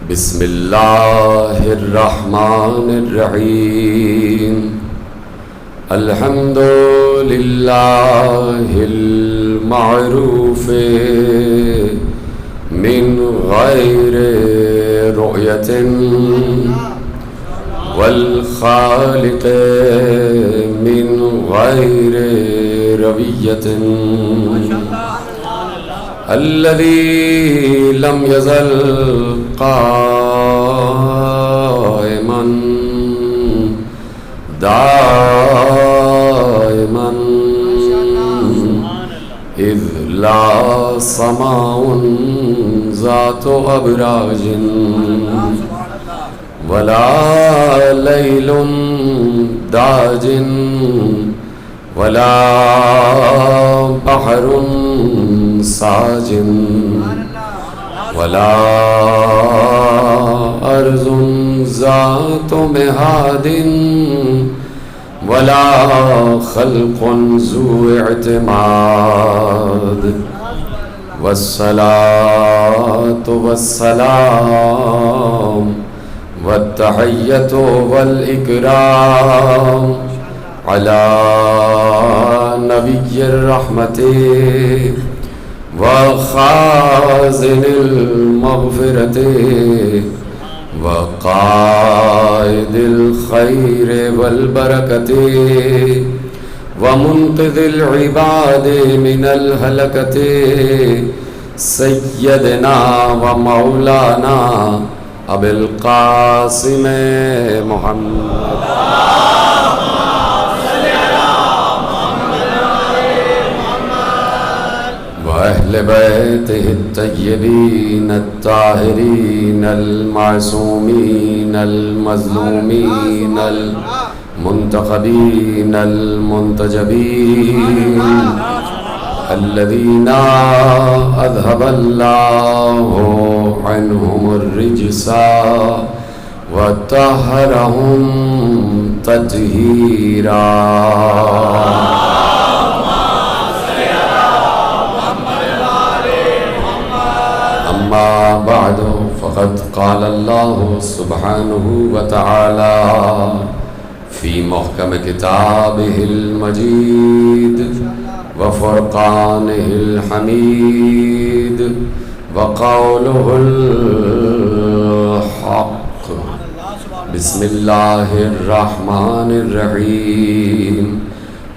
بسم اللہ الرحمن الرحیم الحمد للہ المعروف من غیر رؤیت والخالق من غیر رویت الذي لم يزل قائما دائما إذ لا سماء ذات أبراج ولا ليل داج ولا بحر ساجن ولا أرض ذات مهاد ولا خلق ذو اعتماد والصلاة والسلام والتحية والإكرام على نبي الرحمة وخازن المغفرة وقائد الخير والبركة ومنقذ العباد من الهلكة سيدنا ومولانا أبي القاسم محمد وأهل بيته الطيبين الطاهرين المعصومين المظلومين المنتخبين المنتجبين الذين أذهب الله عنهم الرجس وطهرهم تطهيرا. أما بعد فقد قال الله سبحانه وتعالى في محكم كتابه المجيد وفرقانه الحميد وقوله الحق بسم الله الرحمن الرحيم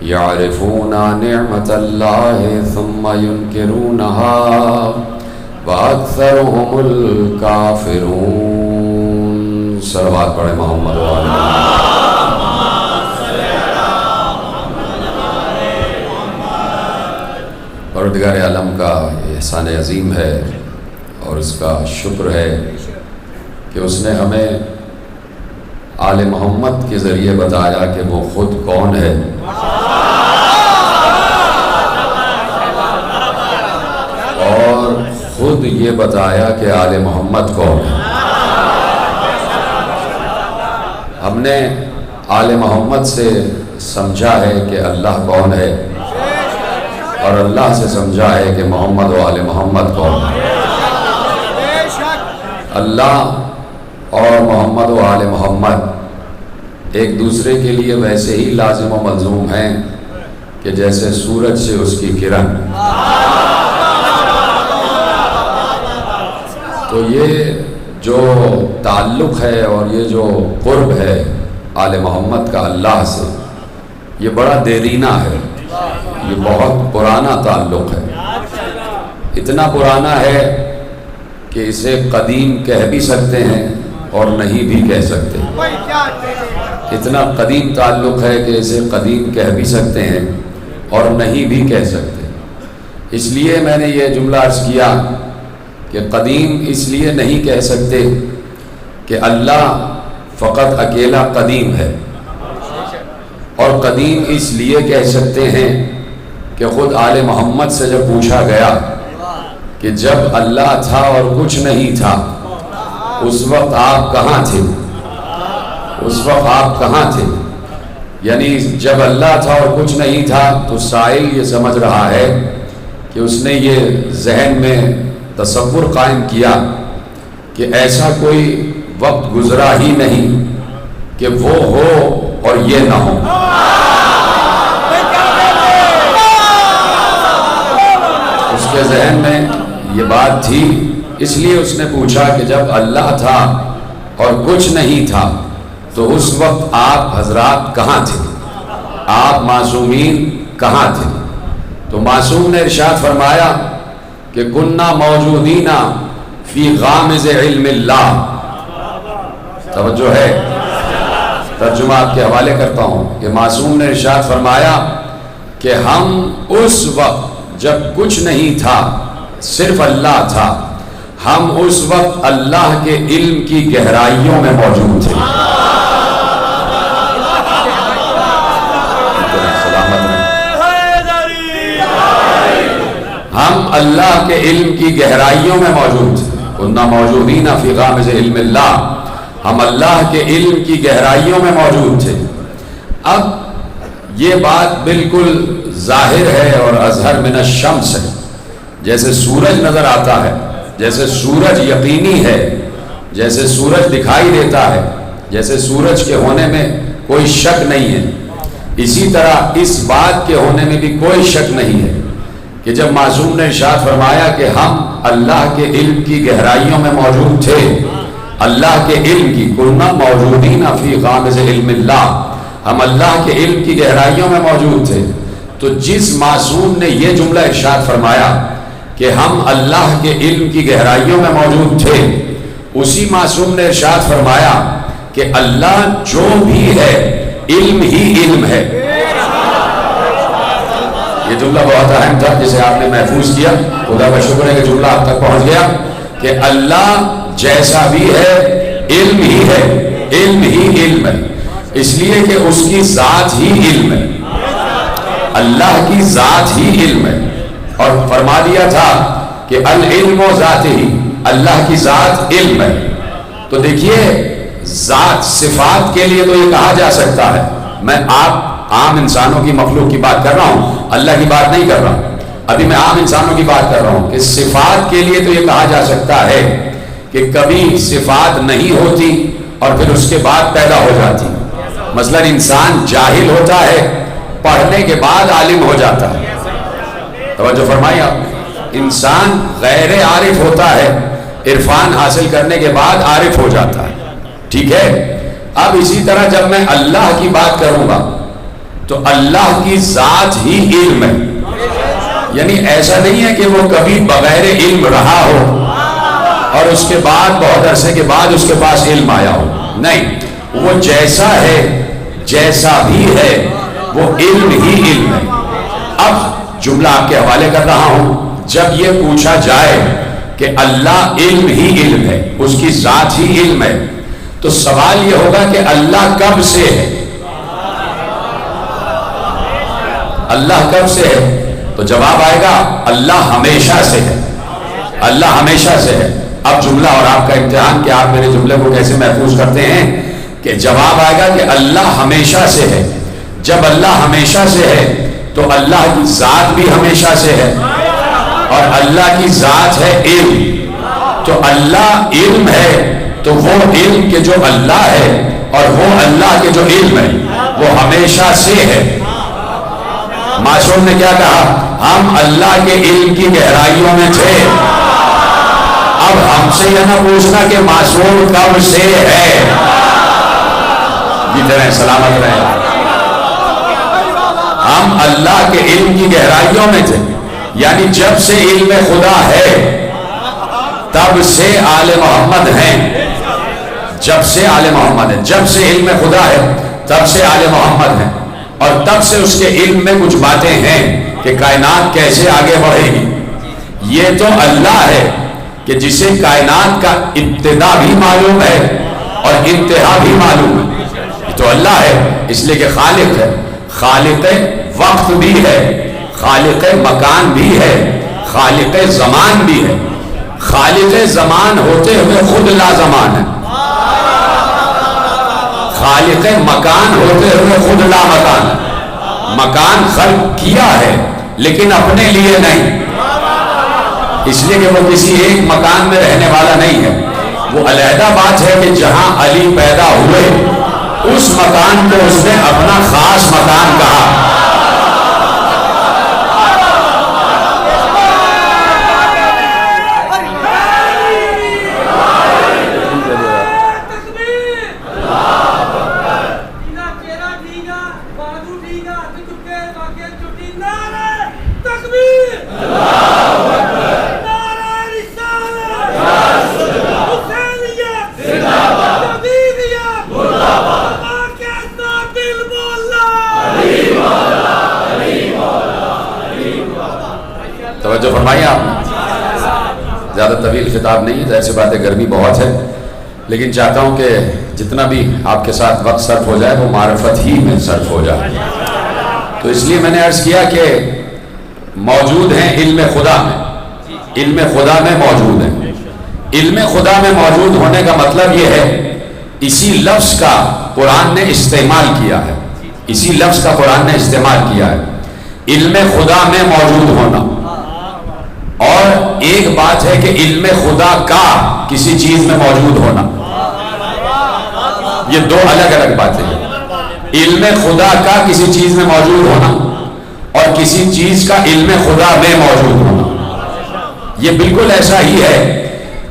يعرفون نعمة الله ثم ينكرونها وَأَكْثَرُهُمُ الْكَافِرُونَ. صلوات پڑھیں محمد وآلہ پروردگار عالم کا احسان عظیم ہے اور اس کا شکر ہے کہ اس نے ہمیں آل محمد کے ذریعے بتایا کہ وہ خود کون ہے اور خود یہ بتایا کہ آل محمد کون ہے. ہم نے آل محمد سے سمجھا ہے کہ اللہ کون ہے اور اللہ سے سمجھا ہے کہ محمد و آل محمد کون ہے. اللہ اور محمد و آل محمد ایک دوسرے کے لیے ویسے ہی لازم و ملزوم ہیں کہ جیسے سورج سے اس کی کرن. تو یہ جو تعلق ہے اور یہ جو قرب ہے آل محمد کا اللہ سے یہ بڑا دیرینہ ہے. یہ بہت پرانا تعلق ہے. اتنا پرانا ہے کہ اسے قدیم کہہ بھی سکتے ہیں اور نہیں بھی کہہ سکتے. اتنا قدیم تعلق ہے کہ اسے قدیم کہہ بھی سکتے ہیں اور نہیں بھی کہہ سکتے. اس لیے میں نے یہ جملہ عرض کیا کہ قدیم اس لیے نہیں کہہ سکتے کہ اللہ فقط اکیلا قدیم ہے، اور قدیم اس لیے کہہ سکتے ہیں کہ خود آل محمد سے جب پوچھا گیا کہ جب اللہ تھا اور کچھ نہیں تھا اس وقت آپ کہاں تھے، اس وقت آپ کہاں تھے، یعنی جب اللہ تھا اور کچھ نہیں تھا تو سائل یہ سمجھ رہا ہے کہ اس نے یہ ذہن میں تصور قائم کیا کہ ایسا کوئی وقت گزرا ہی نہیں کہ وہ ہو اور یہ نہ ہو. اس کے ذہن میں یہ بات تھی، اس لیے اس نے پوچھا کہ جب اللہ تھا اور کچھ نہیں تھا تو اس وقت آپ حضرات کہاں تھے، آپ معصومین کہاں تھے؟ تو معصوم نے ارشاد فرمایا کہ کننا موجودین فی غامض علم اللہ. توجہ ہے، ترجمہ آپ کے حوالے کرتا ہوں کہ معصوم نے ارشاد فرمایا کہ ہم اس وقت جب کچھ نہیں تھا، صرف اللہ تھا، ہم اس وقت اللہ کے علم کی گہرائیوں میں موجود تھے. ہم اللہ کے علم کی گہرائیوں میں موجود تھے. کننا موجودین فی غامض علم اللہ، ہم اللہ کے علم کی گہرائیوں میں موجود تھے. اب یہ بات بالکل ظاہر ہے اور اظہر من الشمس ہے. جیسے سورج نظر آتا ہے، جیسے سورج یقینی ہے، جیسے سورج دکھائی دیتا ہے، جیسے سورج کے ہونے میں کوئی شک نہیں ہے، اسی طرح اس بات کے ہونے میں بھی کوئی شک نہیں ہے کہ جب معصوم نے ارشاد فرمایا کہ ہم اللہ کے علم کی گہرائیوں میں موجود تھے، اللہ کے علم کی، کننا موجودین فی غامض علم اللہ، ہم اللہ کے علم کی گہرائیوں میں موجود تھے، تو جس معصوم نے یہ جملہ ارشاد فرمایا کہ ہم اللہ کے علم کی گہرائیوں میں موجود تھے، اسی معصوم نے ارشاد فرمایا کہ اللہ جو بھی ہے علم ہی علم ہے. یہ جملہ بہت اہم تھا جسے آپ نے محفوظ کیا. خدا کا شکر ہے کہ جملہ آپ تک پہنچ گیا کہ اللہ جیسا بھی ہے علم ہی ہے، علم ہی علم ہے، اس لیے کہ اس کی ذات ہی علم ہے، اللہ کی ذات ہی علم ہے. اور فرما دیا تھا کہ العلم و ذات ہی، اللہ کی ذات علم ہے. تو دیکھیے ذات صفات کے لیے تو یہ کہا جا سکتا ہے، میں آپ عام انسانوں کی مخلوق کی بات کر رہا ہوں، اللہ کی بات نہیں کر رہا ہوں، ابھی میں عام انسانوں کی بات کر رہا ہوں کہ صفات کے لیے تو یہ کہا جا سکتا ہے کہ کبھی صفات نہیں ہوتی اور پھر اس کے بعد پیدا ہو جاتی. مثلا انسان جاہل ہوتا ہے، پڑھنے کے بعد عالم ہو جاتا ہے. توجہ فرمائی آپ، انسان غیر عارف ہوتا ہے، عرفان حاصل کرنے کے بعد عارف ہو جاتا ہے. ٹھیک ہے، اب اسی طرح جب میں اللہ کی بات کروں گا تو اللہ کی ذات ہی علم ہے. یعنی ایسا نہیں ہے کہ وہ کبھی بغیر علم رہا ہو اور اس کے بعد بہت عرصے کے بعد اس کے پاس علم آیا ہو. نہیں، وہ جیسا ہے، جیسا بھی ہے، وہ علم ہی علم ہے. اب جملہ آپ کے حوالے کر رہا ہوں، جب یہ پوچھا جائے کہ اللہ علم ہی علم ہے، اس کی ذات ہی علم ہے، تو سوال یہ ہوگا کہ اللہ کب سے ہے؟ اللہ کب سے ہے؟ تو جواب آئے گا اللہ ہمیشہ سے ہے، اللہ ہمیشہ سے ہے. اب جملہ اور آپ کا امتحان کہ آپ میرے جملے کو کیسے محفوظ کرتے ہیں کہ جواب آئے گا کہ اللہ ہمیشہ سے ہے. جب اللہ ہمیشہ سے ہے تو اللہ کی ذات بھی ہمیشہ سے ہے، اور اللہ کی ذات ہے علم. تو اللہ علم ہے تو وہ علم کے جو اللہ ہے اور وہ اللہ کے جو علم ہے وہ ہمیشہ سے ہے. معصوم نے کیا کہا؟ ہم اللہ کے علم کی گہرائیوں میں تھے. اب ہم سے یہ نہ پوچھنا کہ معصوم کب سے ہے. جیتے رہے، سلامت رہے. ہم اللہ کے علم کی گہرائیوں میں تھے، یعنی جب سے علم خدا ہے تب سے آل محمد ہیں. جب سے آل محمد ہے، جب سے علم خدا ہے تب سے آل محمد ہیں، اور تب سے اس کے علم میں کچھ باتیں ہیں کہ کائنات کیسے آگے بڑھے گی. یہ تو اللہ ہے کہ جسے کائنات کا ابتدا بھی معلوم ہے اور انتہا بھی معلوم ہے. یہ تو اللہ ہے، اس لیے کہ خالق ہے، خالق وقت بھی ہے، خالق مکان بھی ہے، خالق زمان بھی ہے. خالق زمان ہوتے ہوئے خود لا زمان ہے، خالق مکان ہوتے ہوئے خود لا مکان ہے. مکان خلق کیا ہے لیکن اپنے لیے نہیں، اس لیے کہ وہ کسی ایک مکان میں رہنے والا نہیں ہے، علیحدہ بات ہے کہ جہاں علی پیدا ہوئے اس مکان کو اس نے اپنا خاص مکان کہا. توجہ فرمائیے آپ نے. زیادہ طویل خطاب نہیں ہے، ظاہر سی بات ہے گرمی بہت ہے، لیکن چاہتا ہوں کہ جتنا بھی آپ کے ساتھ وقت صرف ہو جائے وہ معرفت ہی میں صرف ہو جائے. تو اس لیے میں نے عرض کیا کہ موجود ہیں علم خدا میں، علم خدا میں موجود ہیں. علم خدا میں موجود ہونے کا مطلب یہ ہے اسی لفظ کا قرآن نے استعمال کیا ہے، اسی لفظ کا قرآن نے استعمال کیا ہے، علم خدا میں موجود ہونا. اور ایک بات ہے کہ علم خدا کا کسی چیز میں موجود ہونا، یہ دو الگ الگ باتیں ہیں. علم خدا کا کسی چیز میں موجود ہونا اور کسی چیز کا علم خدا میں موجود ہونا. یہ بالکل ایسا ہی ہے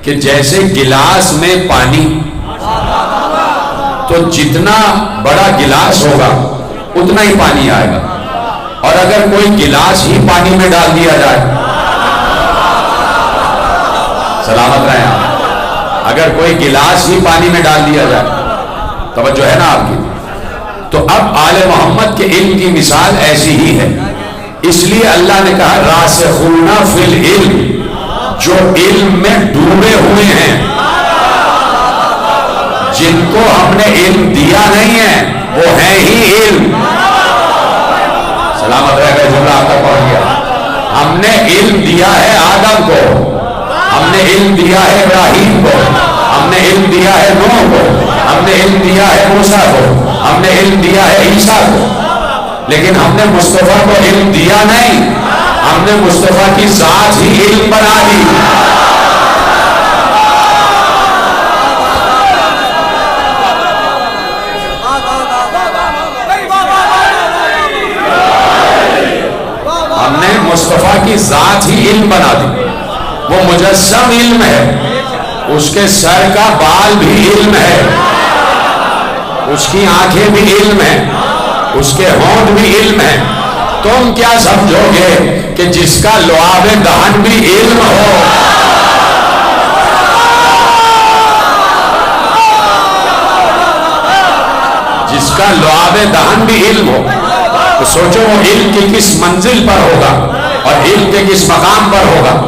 کہ جیسے گلاس میں پانی، تو جتنا بڑا گلاس ہوگا اتنا ہی پانی آئے گا، اور اگر کوئی گلاس ہی پانی میں ڈال دیا جائے، سلامت رہیں آپ، اگر کوئی گلاس ہی پانی میں ڈال دیا جائے، توجہ ہے نا آپ کی. تو اب آل محمد کے علم کی مثال ایسی ہی ہے. اس لیے اللہ نے کہا راسخون فی العلم، جو علم میں ڈوبے ہوئے ہیں، جن کو ہم نے علم دیا نہیں ہے وہ ہے ہی علم. سلامت رہے گا، جملہ آپ تک پہنچ گیا. ہم نے علم دیا ہے آدم کو، ہم نے علم دیا ہے ابراہیم کو، ہم نے علم دیا ہے نوح کو، ہم نے علم دیا ہے موسیٰ کو، ہم نے علم دیا ہے عیسیٰ کو، لیکن ہم نے مصطفیٰ کو علم دیا نہیں، ہم نے مصطفیٰ کی ذات ہی علم بنا دی. ہم نے مصطفیٰ کی ذات ہی علم بنا دی. وہ مجسم علم ہے، اس کے سر کا بال بھی علم ہے، اس کی آنکھیں بھی علم ہیں، اس کے ہونٹ بھی علم ہیں. تم کیا سمجھو گے کہ جس کا لعاب دہن بھی علم ہو، جس کا لعاب دہن بھی علم ہو، تو سوچو وہ علم کی کس منزل پر ہوگا اور علم کے کس مقام پر ہوگا.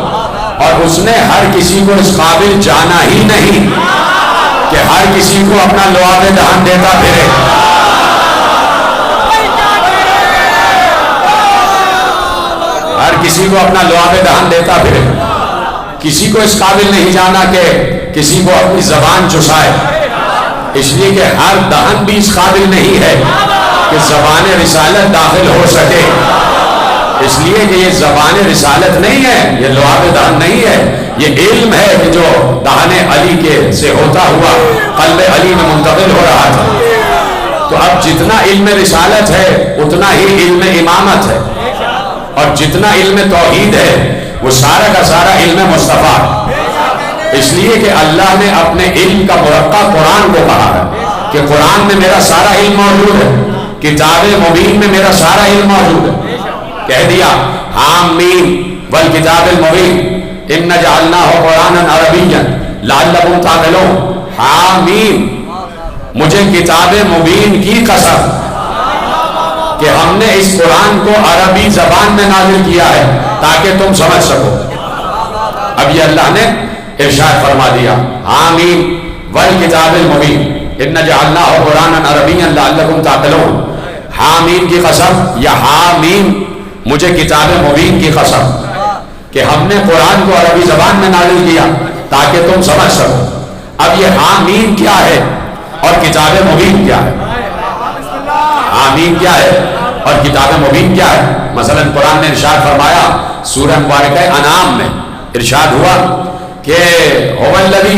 اور اس نے ہر کسی کو اس قابل جانا ہی نہیں کہ ہر کسی کو اپنا لعاب دہن دیتا پھرے. ہر کسی کو اپنا لعاب دہن دیتا پھرے. کسی کو اس قابل نہیں جانا کہ کسی کو اپنی زبان چسائے، اس لیے کہ ہر دہن بھی اس قابل نہیں ہے کہ زبان رسالت داخل ہو سکے. اس لیے کہ یہ زبان رسالت نہیں ہے، یہ لعاب دہن نہیں ہے، یہ علم ہے کہ جو دہن علی کے سے ہوتا ہوا قلب علی میں منتقل ہو رہا تھا. تو اب جتنا علم رسالت ہے اتنا ہی علم امامت ہے، اور جتنا علم توحید ہے وہ سارا کا سارا علم مصطفیٰ. اس لیے کہ اللہ نے اپنے علم کا مرقع قرآن کو کہا ہے کہ قرآن میں میرا سارا علم موجود ہے، کتاب مبین میں میرا سارا علم موجود ہے. کہہ دیا حامیم والکتاب المبین اِنَّا جَعَلْنَاهُ قُرْآنًا عَرَبِيًّا لَعَلَّكُمْ تَعْقِلُونَ. حامیم، مجھے کتاب مبین کی قسم کہ ہم نے اس قرآن کو عربی زبان میں نازل کیا ہے تاکہ تم سمجھ سکو. اب یہ اللہ نے ارشاد فرما دیا حامیم والکتاب المبین اِنَّا جَعَلْنَاهُ قُرْآنًا عَرَبِيًّا لَعَلَّكُمْ تَعْقِلُونَ. حامیم کی قسم یا حامیم، مجھے کتاب مبین کی قسم کہ ہم نے قرآن کو عربی زبان میں نازل کیا تاکہ تم سمجھ سکو. اب یہ حامیم کیا ہے اور کتاب مبین کیا ہے؟ حامیم کیا ہے اور کتاب مبین کیا ہے؟ مثلا قرآن نے ارشاد فرمایا سورہ مبارکہ انعام میں ارشاد ہوا کہ هو الذی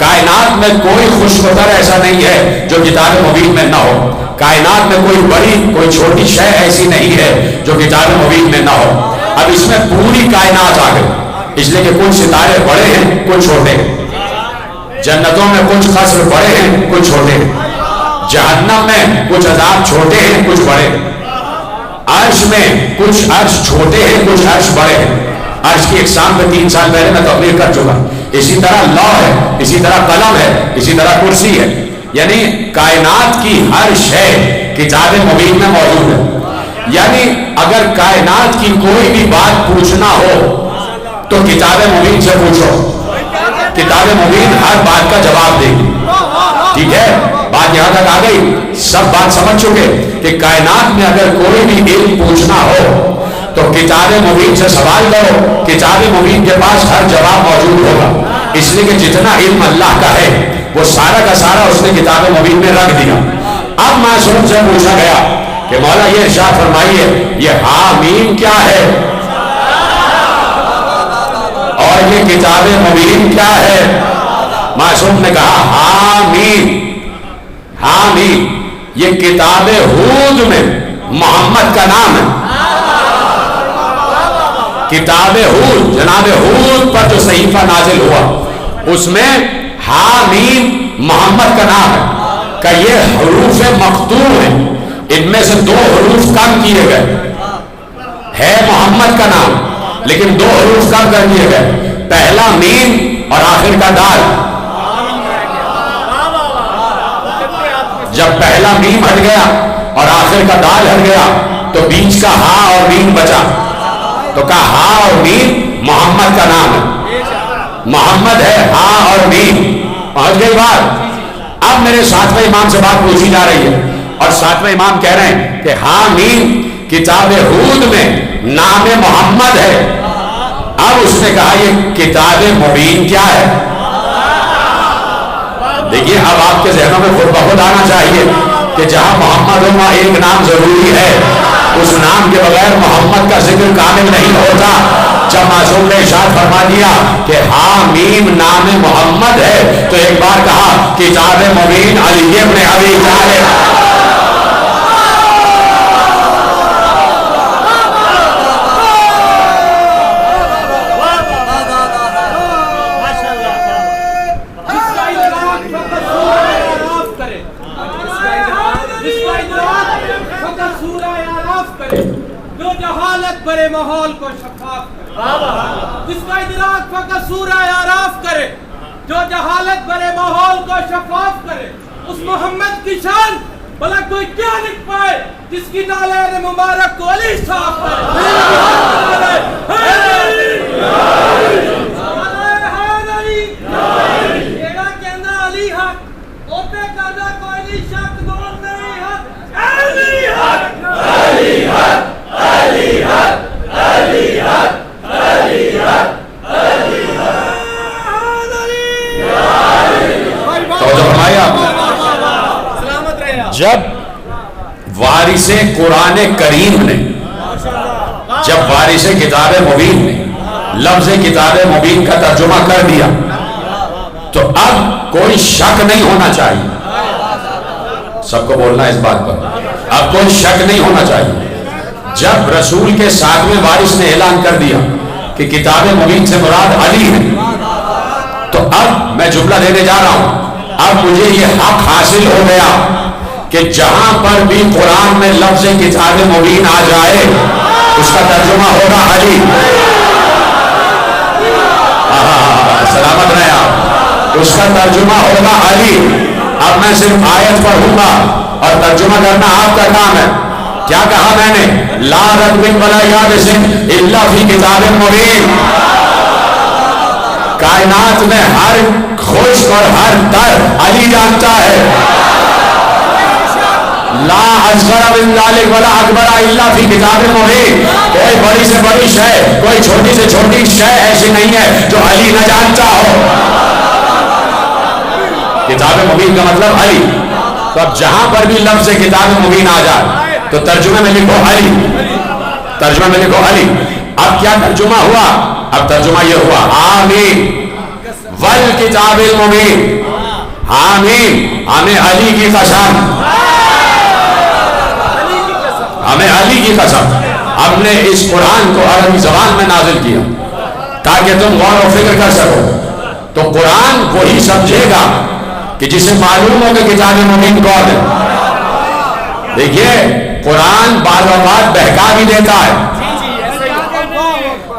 کائنات میں کوئی خوشخبر ایسا نہیں ہے جو کتاب مبین میں نہ ہو. کائنات میں کوئی بڑی کوئی چھوٹی شے ایسی نہیں ہے جو کتاب مبین میں نہ ہو. اب اس میں پوری کائنات آ گئی، اس لیے کہ کچھ ستارے بڑے ہیں کچھ چھوٹے ہیں. جنتوں میں کچھ قصر بڑے ہیں کچھ چھوٹے ہیں. جہنم میں کچھ عذاب چھوٹے ہیں کچھ بڑے. عرش میں کچھ عرش چھوٹے ہیں کچھ عرش بڑے ہیں. عرش کی اقسام پہ 3 سال پہلے میں تقریر کر چکا. اسی طرح لوح ہے، اسی طرح قلم ہے، اسی طرح کرسی ہے. یعنی کائنات کی ہر شے کتاب مبین میں موجود ہے. یعنی اگر کائنات کی کوئی بھی بات پوچھنا ہو تو کتاب مبین سے پوچھو، کتاب مبین ہر بات کا جواب دے گی. ٹھیک ہے، بات یہاں تک آ گئی. سب بات سمجھ چکے کہ کائنات میں اگر کوئی بھی علم پوچھنا ہو تو کتاب مبین سے سوال کرو، کتاب مبین کے پاس ہر جواب موجود ہوگا. اس لیے کہ جتنا علم اللہ کا ہے وہ سارا کا سارا اس نے کتاب مبین میں رکھ دیا. اب معصوم سے پوچھا گیا کہ مولا یہ ارشاد فرمائیے یہ حامیم کیا ہے اور یہ کتاب مبین کیا ہے؟ معصوم نے کہا حامیم. حامیم یہ کتاب ہود میں محمد کا نام ہے. کتاب ہود، جناب ہود پر جو صحیفہ نازل ہوا اس میں حامیم محمد کا نام ہے کہ یہ حروف مقطوع ہیں. ان میں سے 2 حروف کم کیے گئے. ہے محمد کا نام لیکن 2 حروف کم کر دیے گئے. پہلا میم اور آخر کا دال. جب پہلا میم ہٹ گیا اور آخر کا دال ہٹ گیا تو بیچ کا ہا اور میم بچا. تو کہا ہا اور میم محمد کا نام ہے. محمد ہے ہا اور میم. پہنچ گئی بات. اب میرے 7ویں امام سے بات پوچھی جا رہی ہے اور 7ویں امام کہہ رہے ہیں کہ ہا میم کتاب ہود میں نام محمد ہے. اب اس نے کہا یہ کتاب مبین کیا ہے؟ دیکھیے اب آپ کے ذہنوں میں خود بخود آنا چاہیے کہ جہاں محمد ہو وہاں ایک نام ضروری ہے. اس نام کے بغیر محمد کا ذکر کامل نہیں ہوتا. جب معصوم نے ارشاد فرما دیا کہ حامیم نام محمد ہے تو ایک بار کہا کتاب مبین علی ابن ابی طالب. جو جہالت برے ماحول کو شفاف کرے، جس کا ادراک فقط سورہ اعراف کرے، جو جہالت برے ماحول کو شفاف کرے، اس محمد کی شان بھلا کوئی کیا لکھ پائے جس کی نالین مبارک کو علی صاف کرے. جب وارث قرآن کریم نے، جب وارث کتاب مبین نے لفظ کتاب مبین کا ترجمہ کر دیا تو اب کوئی شک نہیں ہونا چاہیے. سب کو بولنا اس بات پر، اب کوئی شک نہیں ہونا چاہیے. جب رسول کے 7ویں وارث نے اعلان کر دیا کہ کتاب مبین سے مراد علی ہے تو اب میں جملہ دینے جا رہا ہوں. اب مجھے یہ حق حاصل ہو گیا کہ جہاں پر بھی قرآن میں لفظ کتاب مبین آ جائے اس کا ترجمہ ہوگا علی. سلامت رہے آپ. اس کا ترجمہ ہوگا علی. اب میں صرف آیت پڑھوں گا اور ترجمہ کرنا آپ کا کام ہے. کیا کہا میں نے؟ لا رتب ولا یابس الا فی کتاب مبین. کائنات میں ہر خشک اور ہر تر علی جانتا ہے. لا اصغر من ذلک ولا اکبر الا فی کتاب مبین. کوئی بڑی سے بڑی شے، کوئی چھوٹی سے چھوٹی شے ایسی نہیں ہے جو علی نہ جانتا ہو. کتاب مبین کا مطلب علی. تو اب جہاں پر بھی لفظ کتاب مبین آ جائے تو ترجمے میں لکھو علی. ترجمے میں لکھو علی. اب کیا ترجمہ ہوا؟ اب ترجمہ یہ ہوا آمین. والکتاب المبین، آمین، ہمیں علی کی قسم، ہمیں علی کی قسم، ہم نے اس قرآن کو عربی زبان میں نازل کیا تاکہ تم غور و فکر کر سکو۔ تو قرآن وہی سمجھے گا کہ جسے معلوم ہو کہ کتاب مبین کون ہے۔ دیکھیے قرآن بعض اوقات بہکا بھی دیتا ہے،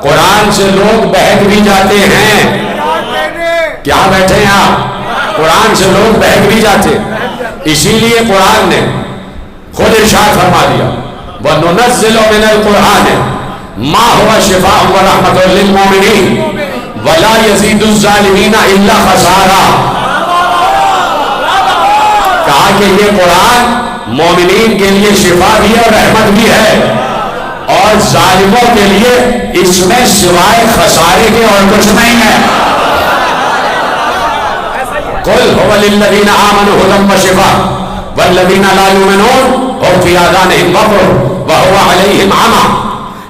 قرآن سے لوگ بہک بھی جاتے ہیں۔ کیا بیٹھے ہیں آپ؟ قرآن سے لوگ بہک بھی جاتے ہیں، اسی لیے قرآن نے خود ارشاد فرما دیا وَنُنَزِّلُ مِنَ الْقُرْآنِ مَا هُوَ شِفَاءٌ وَرَحْمَةٌ لِّلْمُؤْمِنِينَ وَلَا يَزِيدُ الظَّالِمِينَ إِلَّا خَسَارًا۔ کہا کہ یہ قرآن مومنین کے لیے شفا بھی ہے اور رحمت بھی ہے، اور ظالموں کے لیے اس میں سوائے خسارے کے اور کچھ نہیں ہے۔ قُلْ هُوَ لِلَّذِينَ آمَنُوا هُدًى وَشِفَاءٌ وَالَّذِينَ لَا يُؤْمِنُونَ هُمْ فِي آذَانِهِمْ وَقْرٌ وَهُوَ عَلَيْهِمْ عَمًى۔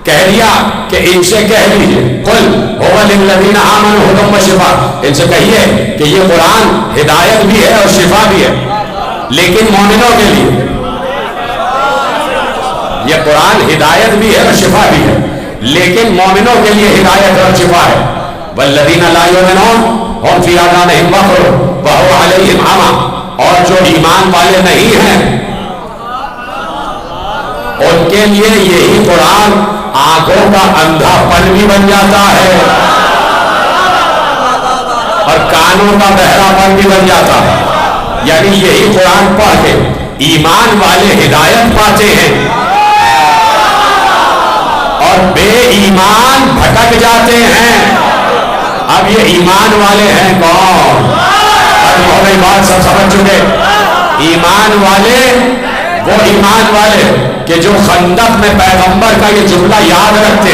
کہہ دیا کہ ان سے کہہ دیجئے قُلْ هُوَ لِلَّذِينَ آمَنُوا هُدًى وَشِفَاءٌ، ان سے کہیے کہ یہ قرآن ہدایت بھی ہے اور شفا بھی ہے، لیکن مومنوں کے لیے۔ یہ قرآن ہدایت بھی ہے اور شفا بھی ہے، لیکن مومنوں کے لیے ہدایت اور شفا ہے۔ وَالَّذِينَ لَا يُؤْمِنُونَ هُمْ فِي آذَانِهِمْ وَقْرٌ وَهُوَ عَلَيْهِمْ عَمًى، اور جو ایمان والے نہیں ہیں ان کے لیے یہی قرآن آنکھوں کا اندھا پن بھی بن جاتا ہے اور کانوں کا بہرا پن بھی بن جاتا ہے۔ یعنی یہی قرآن پڑھ کے ایمان والے ہدایت پاتے ہیں اور بے ایمان بھٹک جاتے ہیں۔ اب یہ ایمان والے ہیں کون؟ ہمیں بات سب سمجھ چکے۔ ایمان والے وہ ایمان والے کہ جو خندق میں پیغمبر کا یہ جملہ یاد رکھتے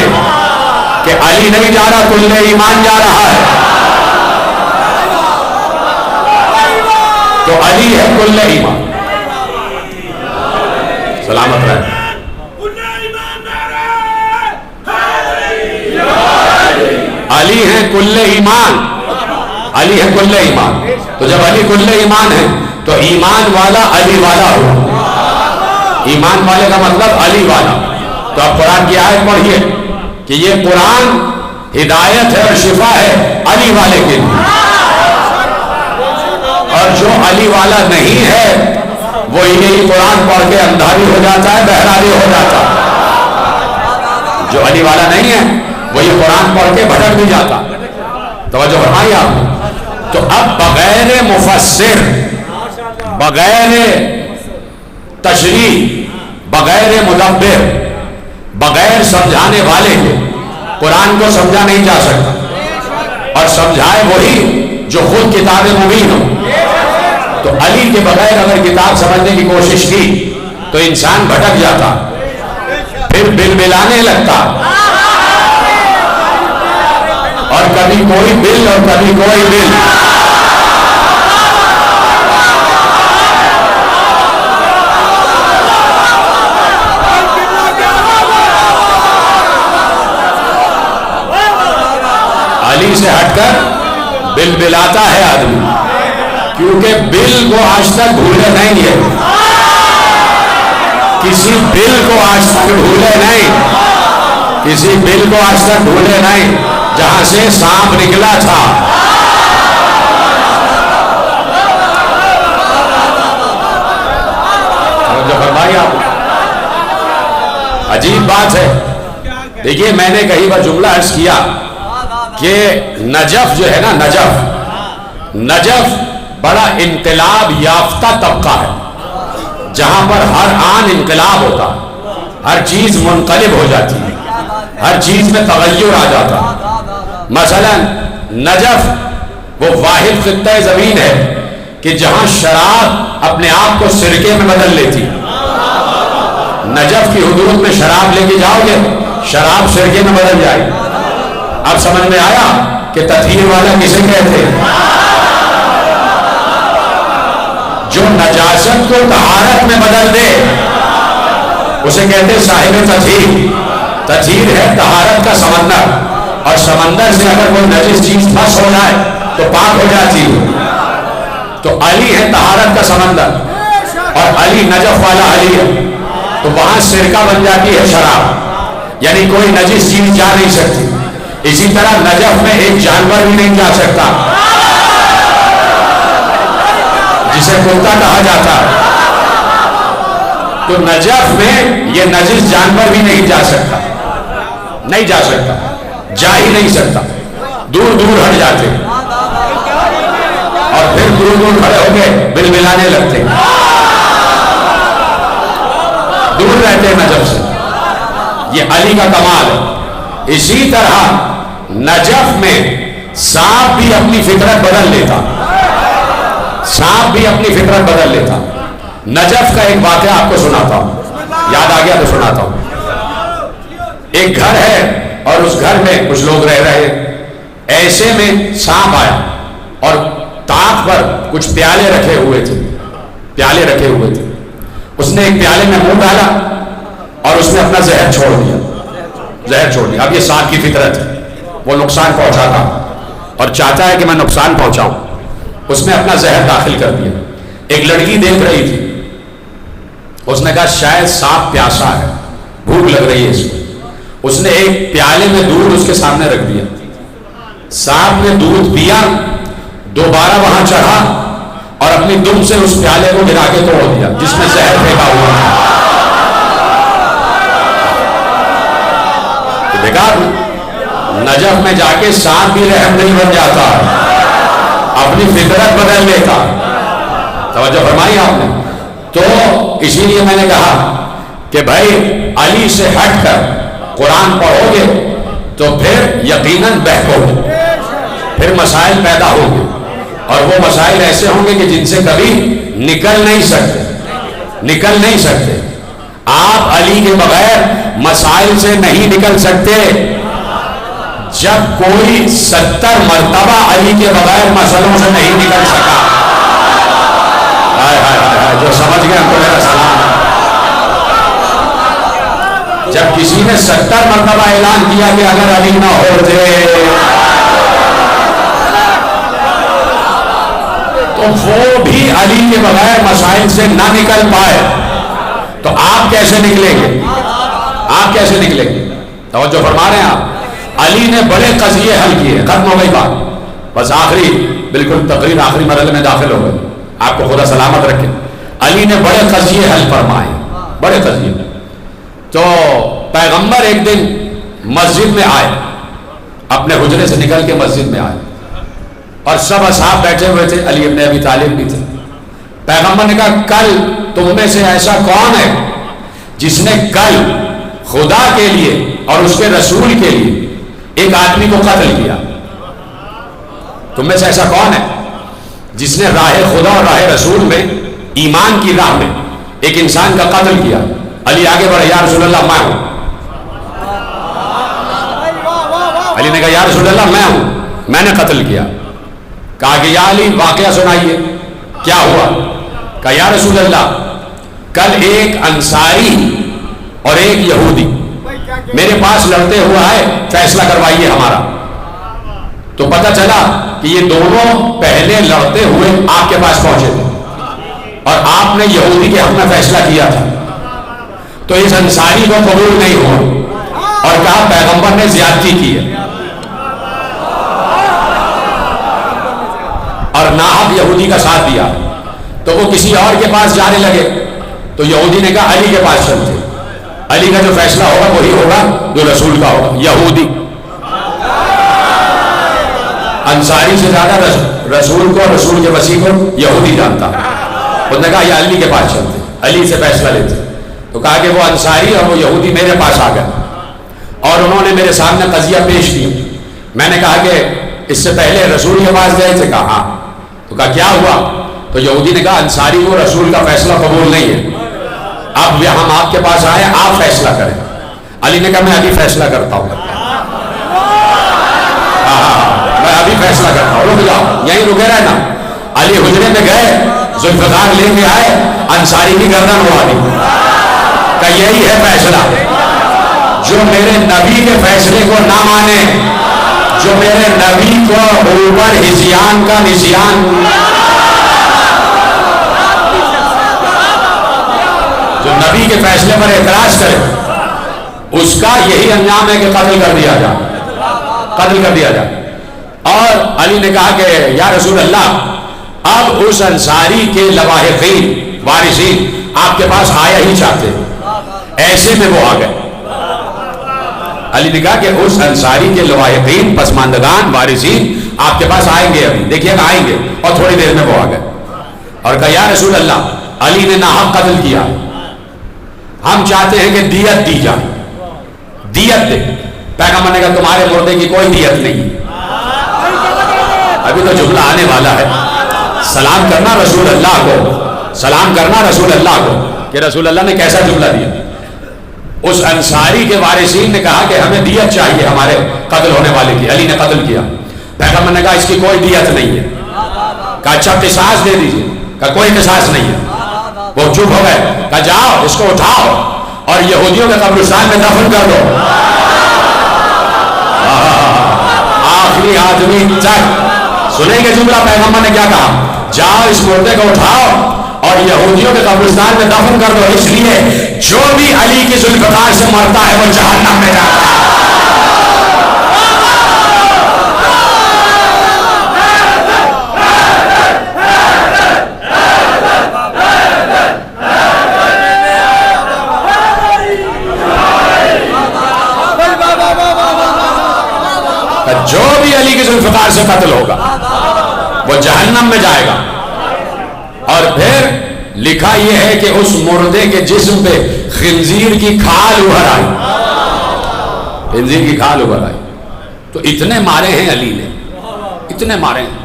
کہ علی نہیں جا رہا کل ایمان جا رہا ہے، تو علی ہے کل ایمان۔ سلامت رہے۔ علی ہے کل ایمان، علی ہے کل ایمان۔ تو جب علی کل ایمان ہے تو ایمان والا علی والا ہو۔ ایمان والے کا مطلب علی والا۔ تو اب قرآن کی آیت پڑھیے کہ یہ قرآن ہدایت ہے اور شفا ہے علی والے کے لیے، اور جو علی والا نہیں ہے وہ یہی قرآن پڑھ کے اندھا بھی ہو جاتا ہے، بہرا بھی ہو جاتا ہے۔ جو علی والا نہیں ہے وہ یہ قرآن پڑھ کے بھٹک بھی جاتا۔ توجہ فرمائیے آپ۔ تو اب بغیر مفسر، بغیر تشریح، بغیر مدبر، بغیر سمجھانے والے کے قرآن کو سمجھا نہیں جا سکتا، اور سمجھائے وہی جو خود کتاب مبین ہو۔ تو علی کے بغیر اگر کتاب سمجھنے کی کوشش کی تو انسان بھٹک جاتا، پھر بلبلانے لگتا، اور کبھی کوئی بل اور کبھی کوئی بل۔ علی سے ہٹ کر بل بلاتا ہے آدمی، کیونکہ بل کو آج تک بھولے نہیں ہے، کسی بل کو آج تک بھولے نہیں، کسی بل کو آج تک بھولے نہیں جہاں سے سانپ نکلا تھا۔ جو فرمائی آپ، عجیب بات ہے۔ دیکھیے میں نے کہیں بار جملہ عرض کیا کہ نجف جو ہے نا، نجف بڑا انقلاب یافتہ طبقہ ہے، جہاں پر ہر آن انقلاب ہوتا، ہر چیز منقلب ہو جاتی ہے، ہر چیز میں تغیر آ جاتا۔ مثلا نجف وہ واحد خطہ زمین ہے کہ جہاں شراب اپنے آپ کو سرکے میں بدل لیتی۔ نجف کی حدود میں شراب لے کے جاؤ گے، شراب سرکے میں بدل جائے۔ اب سمجھ میں آیا کہ تطہیر والا کسے کہتے ہیں؟ جو نجاست کو طہارت میں بدل دے اسے کہتے ہیں صاحب تطہیر۔ تطہیر ہے طہارت کا سمندر، اور سمندر سے اگر کوئی نجس چیز پھنس ہو جائے تو پاک ہو جاتی ہے. تو علی ہے طہارت کا سمندر اور علی نجف والا علی ہے، تو وہاں سرکہ بن جاتی ہے شراب، یعنی کوئی نجس چیز جا نہیں سکتی. اسی طرح نجف میں ایک جانور بھی نہیں جا سکتا جسے کتا کہا جاتا ہے. تو نجف میں یہ نجس جانور بھی نہیں جا سکتا، نہیں جا سکتا، جا ہی نہیں سکتا. دور دور ہٹ جاتے اور پھر دور دور کھڑے ہو کے بل ملانے لگتے، دور رہتے نجف سے. یہ علی کا کمال ہے. اسی طرح نجف میں سانپ بھی اپنی فطرت بدل لیتا، سانپ بھی اپنی فطرت بدل لیتا. نجف کا ایک واقعہ آپ کو سناتا ہوں، یاد آ گیا تو سناتا ہوں. ایک گھر ہے اور اس گھر میں کچھ لوگ رہ رہے ہیں. ایسے میں سانپ آیا اور طاق پر کچھ پیالے رکھے ہوئے تھے، پیالے رکھے ہوئے تھے. اس نے ایک پیالے میں منہ ڈالا اور اس نے اپنا زہر چھوڑ دیا، زہر چھوڑ دیا. اب یہ سانپ کی فطرت ہے، وہ نقصان پہنچاتا اور چاہتا ہے کہ میں نقصان پہنچاؤں. اس نے اپنا زہر داخل کر دیا. ایک لڑکی دیکھ رہی تھی، اس نے کہا شاید سانپ پیاسا ہے، بھوک لگ رہی ہے اس کو. اس نے ایک پیالے میں دودھ اس کے سامنے رکھ دیا. سانپ نے دودھ پیا، دوبارہ وہاں چڑھا اور اپنی دم سے اس پیالے کو گرا کے توڑ دیا جس میں زہر پھینکا ہوا تھا. دیکھا نجف میں جا کے سانپ بھی رحم نہیں بن جاتا، اپنی فطرت بدل لیتا. توجہ فرمائی آپ نے. تو اسی لیے میں نے کہا کہ بھائی علی سے ہٹ کر قرآن پڑھو گے تو پھر یقیناً بہکو گے، پھر مسائل پیدا ہوں گے اور وہ مسائل ایسے ہوں گے کہ جن سے کبھی نکل نہیں سکتے، نکل نہیں سکتے. آپ علی کے بغیر مسائل سے نہیں نکل سکتے. جب کوئی 70 مرتبہ علی کے بغیر مسئلوں سے نہیں نکل سکا، جو سمجھ گئے ہم کو میرا سلام. جب کسی نے 70 مرتبہ اعلان کیا کہ اگر علی نہ ہوتے تو وہ بھی علی کے بغیر مسائل سے نہ نکل پائے، تو آپ کیسے نکلیں گے؟ آپ کیسے نکلیں گے؟ توجہ فرما رہے ہیں آپ. علی نے بڑے قضیے حل کیے، ختم ہو گئی بات. بس آخری بالکل تقریر آخری مرحلے میں داخل ہو گئے. آپ کو خدا سلامت رکھے. علی نے بڑے قضیے حل فرمائے، بڑے قضیے. تو پیغمبر ایک دن مسجد میں آئے، اپنے حجرے سے نکل کے مسجد میں آئے اور سب اصحاب بیٹھے ہوئے تھے، علی ابن ابی طالب بھی تھے. پیغمبر نے کہا کل تم میں سے ایسا کون ہے جس نے کل خدا کے لیے اور اس کے رسول کے لیے ایک آدمی کو قتل کیا؟ تم میں سے ایسا کون ہے جس نے راہ خدا اور راہ رسول میں، ایمان کی راہ میں ایک انسان کا قتل کیا؟ علی آگے بڑھے، یا رسول اللہ میں ہوں. علی نے کہا یا رسول اللہ میں ہوں، میں نے قتل کیا. کہا کہ یا علی واقعہ سنائیے، کیا ہوا؟ کہا یا رسول اللہ کل ایک انصاری اور ایک یہودی میرے پاس لڑتے ہوا ہے، فیصلہ کروائیے ہمارا. تو پتہ چلا کہ یہ دونوں پہلے لڑتے ہوئے آپ کے پاس پہنچے تھے اور آپ نے یہودی کے حق میں فیصلہ کیا تھا. تو اس انصاری کو قبول نہیں ہوا اور کہا پیغمبر نے زیادتی کی ہے اور ناحق یہودی کا ساتھ دیا. تو وہ کسی اور کے پاس جانے لگے تو یہودی نے کہا علی کے پاس چلتے، علی کا جو فیصلہ ہوگا وہی ہوگا جو رسول کا ہوگا. یہودی انصاری سے زیادہ رسول کو، رسول کے وسیع کو یہودی جانتا. انہوں نے کہا یہ علی کے پاس چلتے، علی سے فیصلہ لیتے. تو کہا کہ وہ انصاری اور وہ یہودی میرے پاس آ گئے اور انہوں نے میرے سامنے قضیہ پیش کیا. میں نے کہا کہ اس سے پہلے رسول کے پاس گئے تھے؟ کہا ہاں. تو کہا کیا ہوا؟ تو یہودی نے کہا انصاری کو رسول کا فیصلہ قبول نہیں ہے، اب ہم آپ کے پاس آئے، آپ فیصلہ کریں. علی نے کہا میں ابھی فیصلہ کرتا ہوں، میں ابھی فیصلہ کرتا ہوں، رک جاؤ یہیں رکے رہنا. علی حجرے میں گئے، ذوالفقار لے کے آئے، انصاری کی گردن اڑا دی. کہ یہی ہے فیصلہ، جو میرے نبی کے فیصلے کو نہ مانے جو میرے نبی کو اوپر ہزیان کا نسیان، جو نبی کے فیصلے پر اعتراض کرے اس کا یہی انجام ہے کہ قتل کر دیا جائے، قتل کر دیا جائے۔ اور علی نے کہا کہ یا رسول اللہ اب اس انصاری کے لواحقین وارثین آپ کے پاس آیا ہی چاہتے، ایسے میں وہ آ گئے۔ علی نے کہا کہ اس انصاری کے لواحقین پسماندگان وارثین آپ کے پاس آئیں گے، ابھی دیکھیے گا آئیں گے، اور تھوڑی دیر میں وہ آ گئے اور کہا یا رسول اللہ علی نے ناحق قتل کیا، ہم چاہتے ہیں کہ دیت دی جائے، دیت دے۔ پیغمبر نے کہا تمہارے مردے کی کوئی دیت نہیں، ابھی تو جملہ آنے والا ہے۔ سلام کرنا رسول اللہ کو، سلام کرنا رسول اللہ کو کہ رسول اللہ نے کیسا جملہ دیا۔ اس انصاری کے وارثین نے کہا کہ ہمیں دیت چاہیے ہمارے قتل ہونے والے کی، علی نے قتل کیا۔ پیغمبر نے کہا اس کی کوئی دیت نہیں ہے۔ کہا اچھا قصاص دے دیجیے، کہا کوئی قصاص نہیں ہے۔ وہ چپ ہو گئے، کہا جاؤ اس کو اٹھاؤ اور یہودیوں کے قبرستان میں دفن کر دو۔ آخری آدمی تک سنیں گے جملہ پیغمبر نے کیا کہا، جاؤ اس مردے کو اٹھاؤ اور یہودیوں کے قبرستان میں دفن کر دو، اس لیے جو بھی علی کی ذوالفقار سے مرتا ہے وہ جہنم میں جاتا ہے۔ جو بھی علی کی ذوالفقار سے قتل ہوگا وہ جہنم میں جائے گا۔ اور پھر لکھا یہ ہے کہ اس مردے کے جسم پہ خنزیر کی کھال ابھر آئی، خنزیر کی کھال ابھر آئی۔ تو اتنے مارے ہیں علی نے، اتنے مارے ہیں۔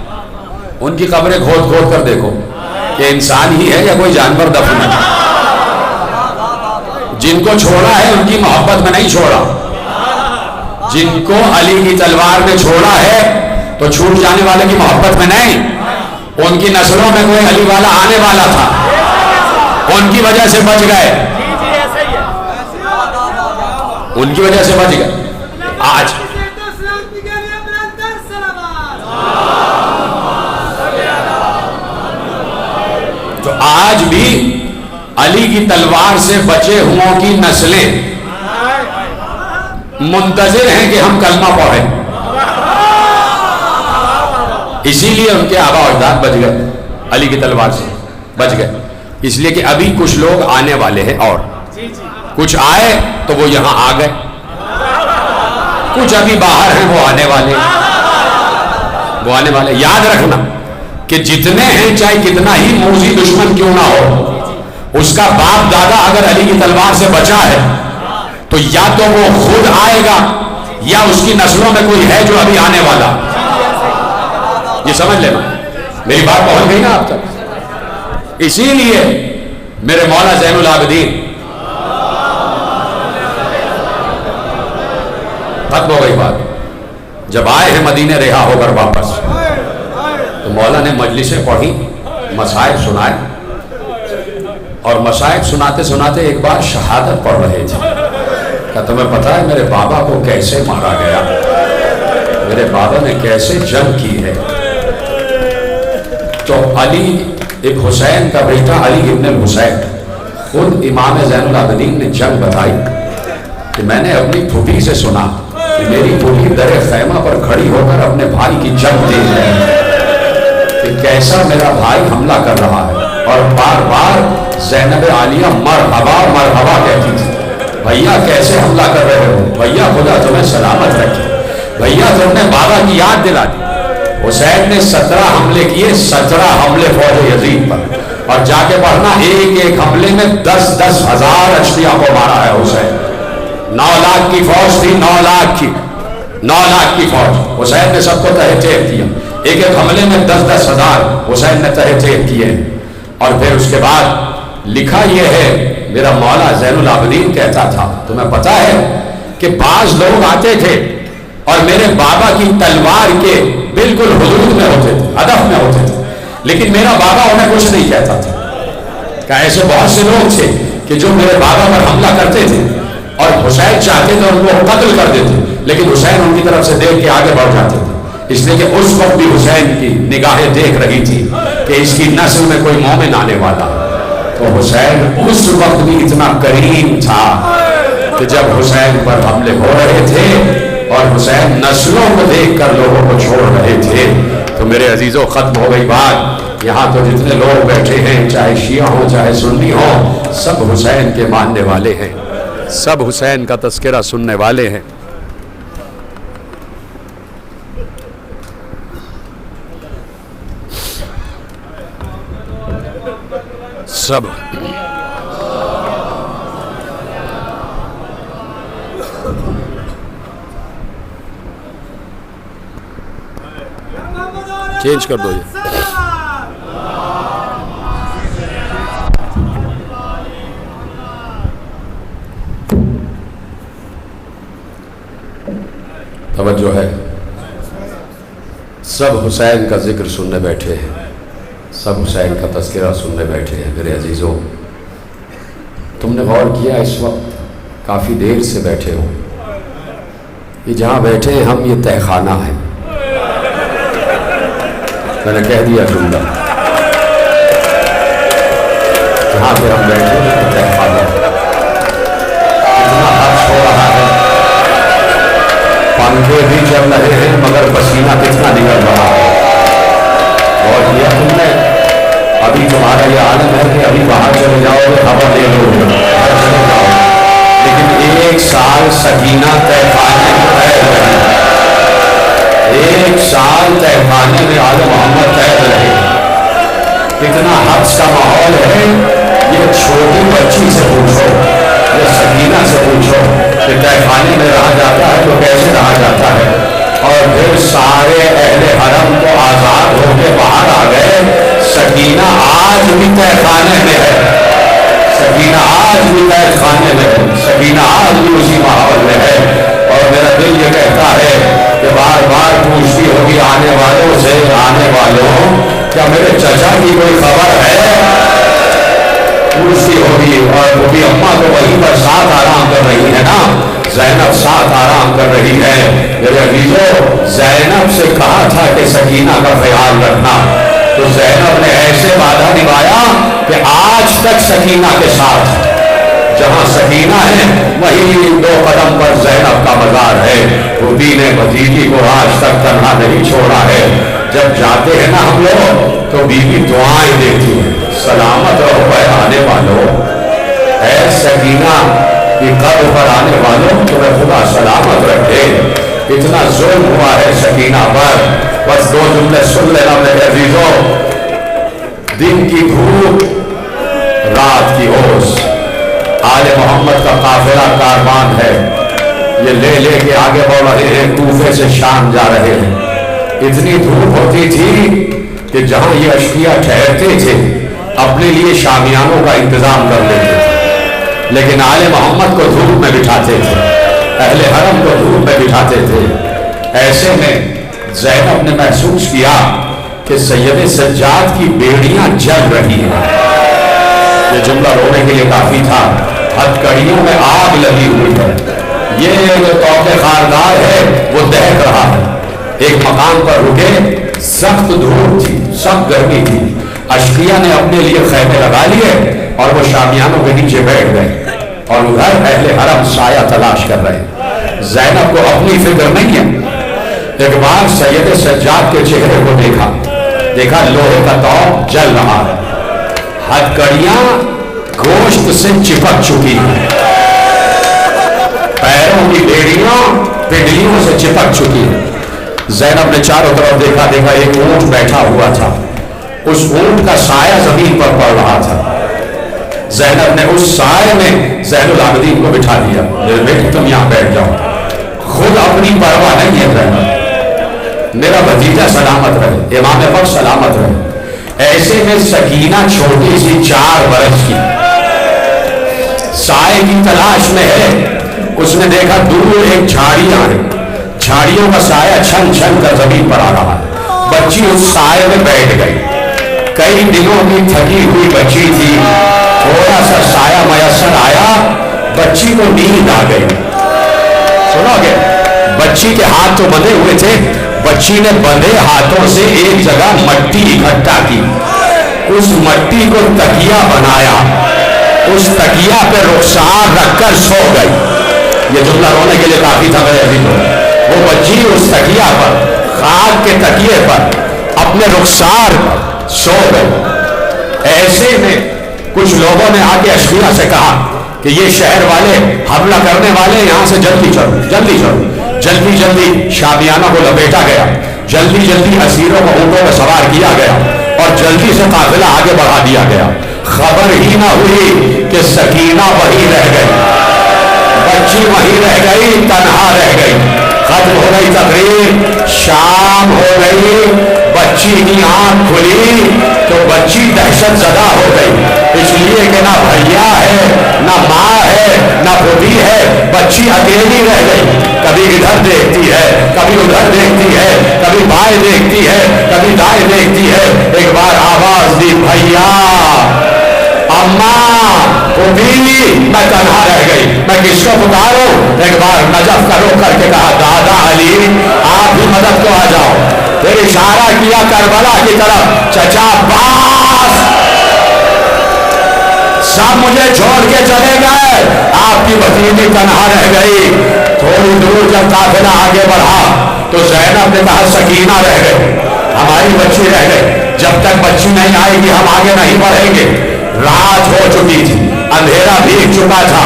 ان کی قبریں کھود کھود کر دیکھو کہ انسان ہی ہے یا کوئی جانور دفن ہے۔ جن کو چھوڑا ہے ان کی محبت میں نہیں چھوڑا، جن کو علی کی تلوار نے چھوڑا ہے تو چھوٹ جانے والے کی محبت میں نہیں، ان کی نسلوں میں کوئی علی والا آنے والا تھا، ان کی وجہ سے بچ گئے، ان کی وجہ سے بچ گئے۔ آج تو آج بھی علی کی تلوار سے بچے ہوں کی نسلیں منتظر ہیں کہ ہم کلمہ پڑھیں، اسی لیے ان کے آبا و اجداد بچ گئے، علی کی تلوار سے بچ گئے۔ اس لیے کہ ابھی کچھ لوگ آنے والے ہیں اور کچھ آئے تو وہ یہاں آ گئے، کچھ ابھی باہر ہیں وہ آنے والے، وہ آنے والے۔ یاد رکھنا کہ جتنے ہیں چاہے کتنا ہی موذی دشمن کیوں نہ ہو، اس کا باپ دادا اگر علی کی تلوار سے بچا ہے تو یا تو وہ خود آئے گا یا اس کی نسلوں میں کوئی ہے جو ابھی آنے والا۔ یہ سمجھ لینا، میری بات پہنچ گئی نا آپ تک۔ اسی لیے میرے مولا زین العابدین، ختم ہو گئی بات، جب آئے ہیں مدینے رہا ہو کر واپس تو مولا نے مجلسیں پڑھی، مصائب سنائے، اور مصائب سناتے سناتے ایک بار شہادت پڑھ رہے تھے کہ تمہیں پتا ہے میرے بابا کو کیسے مارا گیا، میرے بابا نے کیسے جنگ کی ہے۔ تو علی ایک حسین کا بیٹا علی ابن الحسین، خود امام زین العابدین نے جنگ بتائی کہ میں نے اپنی پھوپھی سے سنا کہ میری پھوپھی در خیمہ پر کھڑی ہو کر اپنے بھائی کی جنگ دیکھ رہے ہیں کہ کیسا میرا بھائی حملہ کر رہا ہے، اور بار بار زینب عالیہ مرحبا مرحبا کہتی تھی، بھیا کیسے حملہ کر رہے ہو، بھیا خدا تمہیں سلامت رکھے، بھیا تم نے بابا کی یاد دلا دی۔ حسین نے 17 حملے کیے، 17 حملے فوج یزید پر، اور جا کے پڑھنا ایک ایک حملے میں 10-10 ہزار اشقیاء کو مارا ہے حسین۔ 9 لاکھ کی فوج تھی، 9 لاکھ کی 9 لاکھ کی فوج، حسین نے سب کو تہہ تیغ کیا، ایک ایک حملے میں 10-10 ہزار حسین نے تہہ تیغ کیے۔ اور پھر اس کے بعد لکھا یہ ہے، میرا مولا زین العابدین کہتا تھا، تمہیں پتا ہے کہ بعض لوگ آتے تھے اور میرے بابا کی تلوار کے بالکل حدود میں ہوتے تھے، ہدف میں ہوتے تھے، لیکن میرا بابا انہیں کچھ نہیں کہتا تھا۔ کہ ایسے بہت سے لوگ تھے کہ جو میرے بابا پر حملہ کرتے تھے اور حسین چاہتے تھے ان کو قتل کر دیتے، لیکن حسین ان کی طرف سے دیکھ کے آگے بڑھ جاتے تھے، اس لیے کہ اس وقت بھی حسین کی نگاہیں دیکھ رہی تھی کہ اس کی نسل میں کوئی مومن آنے والا. تو حسین اس وقت بھی اتنا کریم تھا کہ جب حسین پر حملے ہو رہے تھے اور حسین نسلوں کو دیکھ کر لوگوں کو چھوڑ رہے تھے، تو میرے عزیزوں ختم ہو گئی بات. یہاں تو جتنے لوگ بیٹھے ہیں، چاہے شیعہ ہوں چاہے سنی ہوں، سب حسین کے ماننے والے ہیں، سب حسین کا تذکرہ سننے والے ہیں. سب چینج کر دو یہ. توجہ ہے، سب حسین کا ذکر سننے بیٹھے ہیں، سب حسین کا تذکرہ سننے بیٹھے ہیں. میرے عزیزوں، تم نے غور کیا اس وقت کافی دیر سے بیٹھے ہو، یہ جہاں بیٹھے ہیں ہم، یہ تہہ خانہ ہے. میں نے کہہ دیا جملہ، جہاں پہ ہم بیٹھے ہیں یہ تہہ خانہ ہے. اتنا حرص ہو رہا ہے، پنکھے بھی چل رہے ہیں مگر پسینہ کتنا نکل رہا ہے. اور کیا تم نے؟ ابھی تمہارا یہ عالم ہے کہ ابھی باہر چلے جاؤ گے، ہوا لے لو گے، باہر چلے جاؤ، لیکن 1 سال سکینہ تہہ خانے میں قید رہی، 1 سال تہہ خانے میں آل محمد قید رہے. کتنا حبس کا ماحول ہے. یہ چھوٹی بچی سے پوچھو، یہ سکینہ سے پوچھو کہ تہہ خانے میں رہا جاتا ہے تو کیسے رہا جاتا ہے. اور پھر سارے اہل حرم کو آزاد ہو کے باہر آ گئے. سکینہ آج بھی تہہ خانے میں ہے، سکینہ آج بھی تہہ خانے میں ہے، سکینہ آج بھی اسی ماحول میں ہے. اور میرا دل یہ کہتا ہے کہ بار بار پوچھتی ہوگی آنے والوں سے، آنے والوں کیا میرے چچا کی کوئی خبر ہے؟ پوچھتی ہوگی. اور وہ بھی اماں تو وہیں پر ساتھ آرام کر رہی ہے نا، زینب ساتھ آرام کر رہی ہے. میرے عزیزوں، زینب سے کہا تھا کہ سکینہ کا خیال رکھنا، تو زینب نے ایسے وعدہ نبھایا کہ آج تک سکینہ کے ساتھ، جہاں سکینہ ہے وہی 2 قدم پر زینب کا مزار ہے. خودی نے بھتیجی کو آج تک تنہا نہیں چھوڑا ہے. جب جاتے ہیں نا ہم لوگ تو بیوی دعائیں دیتی ہے، سلامت رہو اے آنے والوں، اے سکینہ کی قبر پر آنے والوں تمہیں خدا سلامت رکھے. اتنا ظلم ہوا ہے سکینہ پر. بس 2 جملے سن لینا میرے عزیزوں. دن کی دھوپ، رات کی اوس، آل محمد کا قافلہ کاروان ہے، یہ لے لے کے آگے بڑھ رہے ہیں، کوفے سے شام جا رہے ہیں. اتنی دھوپ ہوتی تھی کہ جہاں یہ اشقیاء ٹھہرتے تھے اپنے لیے شامیانوں کا انتظام کر لیتے تھے، لیکن آل محمد کو دھوپ میں بٹھاتے تھے، اہل حرم کو دھوپ میں بٹھاتے تھے. ایسے میں زینب نے محسوس کیا کہ سید سجاد کی بیڑیاں جل رہی ہیں. یہ جملہ رونے کے لیے کافی تھا. ہتھکڑیوں میں آگ لگی ہوئی ہے، یہ جو توقع خاردار ہے وہ دہک رہا ہے. ایک مقام پر رکے، سخت دھوپ تھی، سخت گرمی تھی. اشقیاء نے اپنے لیے خیمے لگا لیے اور وہ شامیانوں کے نیچے بیٹھ گئے اور ادھر اہل حرم سایہ تلاش کر رہے. زینب کو اپنی فکر نہیں ہے. ایک بار سید سجاد کے چہرے کو دیکھا لوہے کا توق جل رہا ہے، ہتھکڑیاں گوشت سے چپک چکی ہیں، پیروں کی بیڑیاں پنڈلیوں سے چپک چکی ہیں. زینب نے چاروں طرف دیکھا، ایک اونٹ بیٹھا ہوا تھا، اس اونٹ کا سایہ زمین پر پڑ رہا تھا. زینب نے اس سائے میں زین العابدین کو بٹھا دیا. میرے بیٹے تم یہاں بیٹھ جاؤ، خود اپنی پرواہ نہیں ہے زینب، میرا بھتیجا سلامت رہے، امام وقت سلامت رہے. ایسے میں سکینہ چھوٹی سی 4 برس کی سائے کی تلاش میں ہے. اس نے دیکھا دور ایک جھاڑیاں ہیں، جھاڑیوں کا سایہ چھن چھن کر زمین پر آ رہا ہے. بچی اس سائے میں بیٹھ گئی. کئی دنوں کی تھکی ہوئی بچی تھی، تھوڑا سا سایہ میسر آیا، بچی کو نیند آ گئی. سنو گے، بچی کے ہاتھ تو بندھے ہوئے تھے، بچی نے بندھے ہاتھوں سے ایک جگہ مٹی اکٹھا کی، اس مٹی کو تکیہ بنایا، اس تکیہ پہ رخسار رکھ کر سو گئی۔ یہ جملہ رونے کے لیے کافی تھا میرے عزیز کو۔ وہ بچی اس تکیہ پر، خاک کے تکیے پر اپنے رخسار سو گئی۔ ایسے میں کچھ لوگوں نے آ کے اشفیہ سے کہا کہ یہ شہر والے حملہ کرنے والے، یہاں سے جلدی چلو، جلدی چلو۔ جلدی جلدی شامیانہ کو لپیٹا گیا، جلدی جلدی اسیروں کو اونٹوں میں سوار کیا گیا اور جلدی سے قافلہ آگے بڑھا دیا گیا۔ خبر ہی نہ ہوئی کہ سکینہ وہیں رہ گئی، بچی وہیں رہ گئی، تنہا رہ گئی۔ ختم ہو گئی تقریر، شام ہو گئی، بچی کی آنکھ کھلی تو بچی دہشت زدہ ہو گئی، اس لیے کہ نہ بھیا ہے، نہ ماں ہے، نہ پھوپھی ہے، بچی اکیلی رہ گئی۔ کبھی ادھر دیکھتی ہے، کبھی ادھر دیکھتی ہے، کبھی بائیں دیکھتی ہے، کبھی دائیں دیکھتی ہے۔ ایک بار آواز دی، بھیا، اماں، پھوپھی، میں تنہا رہ گئی، میں کس کو پکاروں؟ ایک بار نجف کا رخ کر کے کہا، دادا علی آپ بھی مدد کو آ جاؤ۔ پھر اشارہ کیا کربلا کی طرف، چچا عباس سب مجھے چھوڑ کے چلے گئے، آپ کی بھتیجی تنہا رہ گئی۔ تھوڑی دور جب قافلہ آگے بڑھا تو زینب نے کہا، سکینہ رہ گئی، ہماری بچی رہ گئی، جب تک بچی نہیں آئے گی ہم آگے نہیں بڑھیں گے۔ رات ہو چکی تھی، اندھیرا بھیگ چکا تھا۔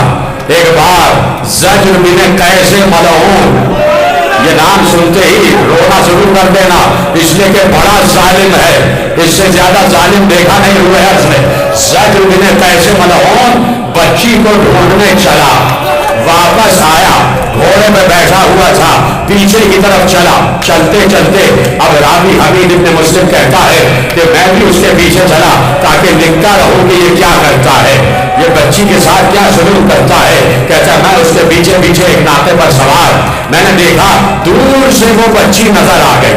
ایک بار زجر بن قیس ملعون، یہ نام سنتے ہی رونا شروع کر دینا، اس لیے کہ بڑا ظالم ہے، اس سے زیادہ ظالم دیکھا نہیں ہوئے عرض میں۔ زجر بن قیس ملعون بچی کو ڈھونڈنے چلا، واپس آیا، گھوڑے میں بیٹھا ہوا تھا، پیچھے کی طرف چلا، چلتے چلتے اب راوی حمید ابن مسلم کہتا ہے کہ میں بھی اس کے پیچھے چلا تاکہ لکھتا رہوں کہ یہ کیا کرتا ہے، یہ بچی کے ساتھ کیا سلوک کرتا ہے۔ کہتا ہے میں اس کے پیچھے پیچھے ایک ناقے پر سوار، میں نے دیکھا دور سے وہ بچی نظر آ گئی،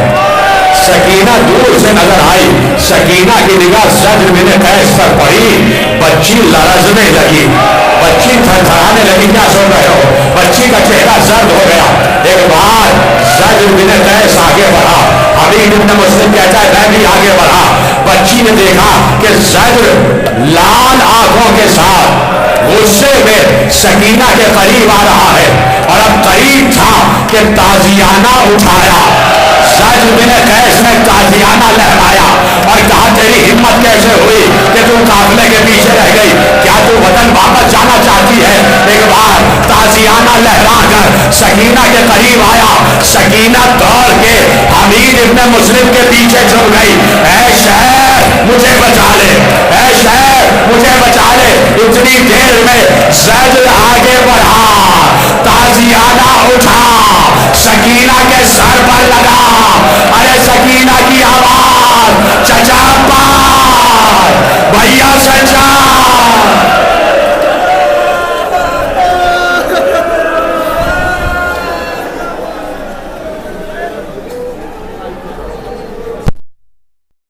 سکینہ دور سے نظر آئی، سکینہ کی نگاہ زجر بن قیس پر پڑی، بچی لرزنے لگی، بچی تھرتھرانے لگی۔ کیا سن رہے ہو؟ بچی کا چہرہ زرد ہو گیا۔ ایک بار زجر بن قیس آگے بڑھا، حمید ابن مسلم کہتا ہے میں بھی آگے بڑھا، بچی نے دیکھا کہ زجر لال آنکھوں کے ساتھ غصے میں سکینہ کے قریب آ رہا ہے، اور اب قریب تھا کہ تازیانہ اٹھایا۔ زجر بن قیس نے تازیانہ لہرایا اور کہا تیری ہمت کیسے ہوئی کہ تم قافلے کے پیچھے رہ گئی؟ کیا تو وطن واپس جانا چاہتی ہے؟ ایک بار تازیانہ لہرا کر سکینہ کے قریب آیا، سکینہ دوڑ کے حمید ابن مسلم کے پیچھے چھپ گئی۔ اے شہر مجھے بچا لے، اے شہر مجھے بچا لے۔ اتنی دیر میں زجر آگے بڑھا،